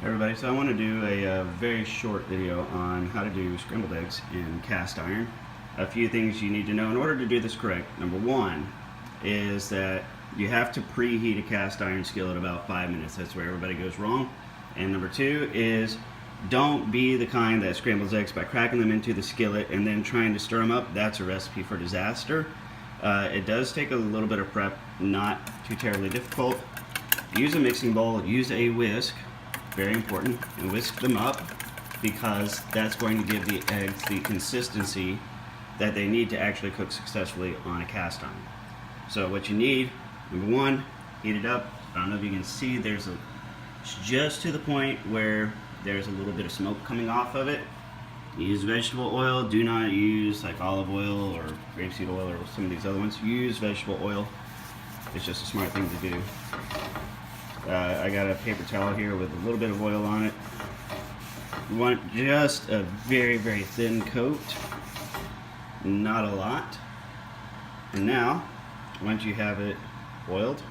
Everybody, so I want to do a very short video on how to do scrambled eggs in cast iron. A few things you need to know in order to do this correct. Number one is that you have to preheat a cast iron skillet about 5 minutes. That's where everybody goes wrong. And number two is don't be the kind that scrambles eggs by cracking them into the skillet and then trying to stir them up. That's a recipe for disaster. It does take a little bit of prep, not too terribly difficult. Use a mixing bowl, use a whisk, very important, and whisk them up because that's going to give the eggs the consistency that they need to actually cook successfully on a cast iron. So what you need, number one, heat it up. I don't know if you can see, it's just to the point where there's a little bit of smoke coming off of it. Use vegetable oil. Do not use like olive oil or grapeseed oil or some of these other ones. Use vegetable oil. It's just a smart thing to do. I got a paper towel here with a little bit of oil on it. You want just a very, very thin coat, not a lot. And now, once you have it oiled,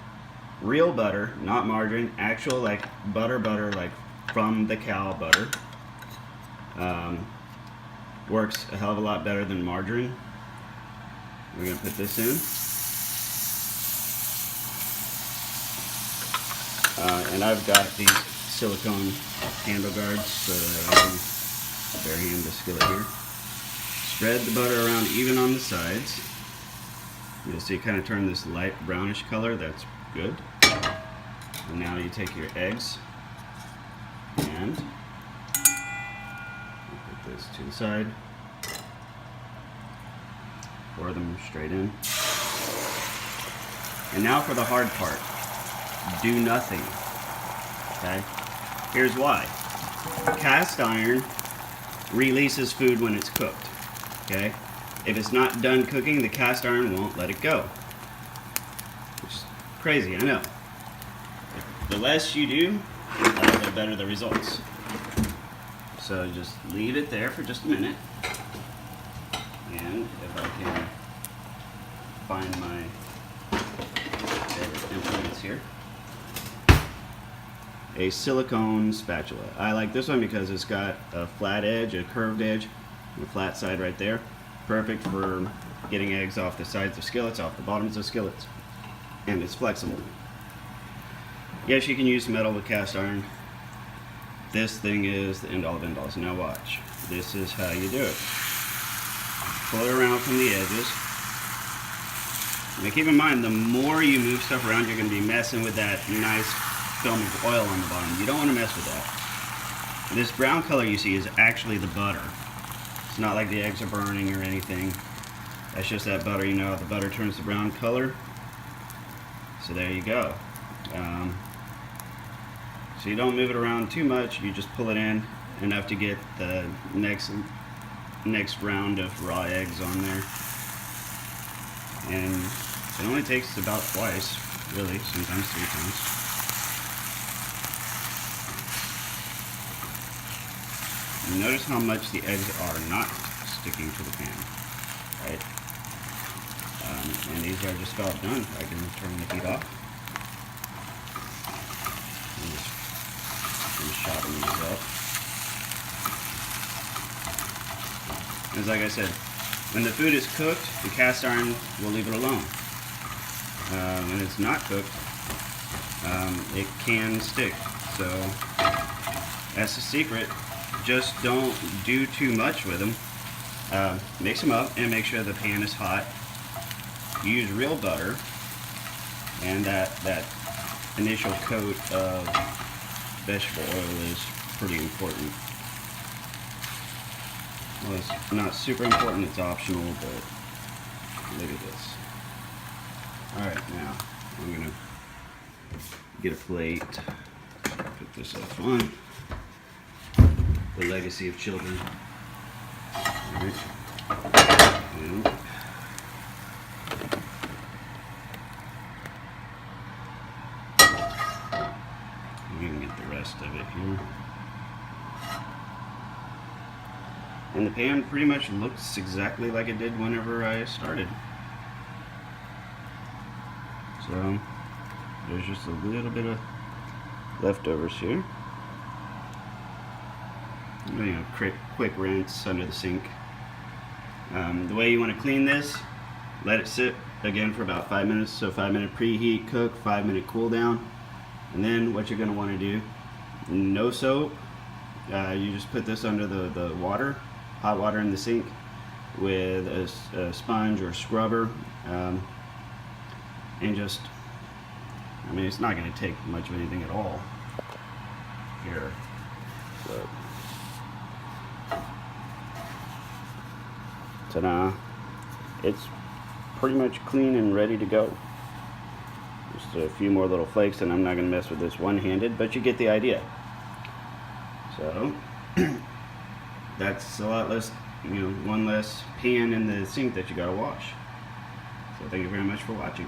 real butter, not margarine, actual like butter like from the cow butter, works a hell of a lot better than margarine. We're gonna put this in. And I've got these silicone handle guards so that I can bare hand the skillet here. Spread the butter around even on the sides. You'll see it kind of turn this light brownish color. That's good. And now you take your eggs and put this to the side. Pour them straight in. And now for the hard part. Do nothing. Okay? Here's why. Cast iron releases food when it's cooked. Okay? If it's not done cooking, the cast iron won't let it go. Which is crazy, I know. The less you do, the better the results. So just leave it there for just a minute. And if I can find my favorite implements here. A silicone spatula. I like this one because it's got a flat edge, a curved edge, and a flat side right there. Perfect for getting eggs off the sides of skillets, off the bottoms of skillets. And it's flexible. Yes, you can use metal with cast iron. This thing is the end all of end alls. Now watch. This is how you do it. Pull it around from the edges. Now keep in mind, the more you move stuff around, you're going to be messing with that nice film of oil on the bottom. You don't want to mess with that. This brown color you see is actually the butter. It's not like the eggs are burning or anything. That's just that butter. You know how the butter turns the brown color? So there you go. So you don't move it around too much. You just pull it in enough to get the next round of raw eggs on there. And it only takes about twice, really, sometimes 3 times. Notice how much the eggs are not sticking to the pan, right? And these are just about done. I can turn the heat off. And just shopping these up. As like I said, when the food is cooked, the cast iron will leave it alone. When it's not cooked, it can stick. So that's the secret. Just don't do too much with them. Mix them up and make sure the pan is hot. Use real butter, and that initial coat of vegetable oil is pretty important. Well, it's not super important, it's optional, but look at this. Alright, now I'm going to get a plate, put this up on. The legacy of children. Alright. And you can get the rest of it here. And the pan pretty much looks exactly like it did whenever I started. So there's just a little bit of leftovers here. quick rinse under the sink. The way you want to clean this, let it sit again for about 5 minutes. So 5-minute preheat, cook, 5-minute cool down. And then what you're going to want to do, no soap. You just put this under the water, hot water in the sink, with a sponge or scrubber, and just, I mean, it's not going to take much of anything at all here. So, ta-da! It's pretty much clean and ready to go. Just a few more little flakes, and I'm not going to mess with this one-handed, but you get the idea. So that's a lot less, one less pan in the sink that you got to wash. So thank you very much for watching.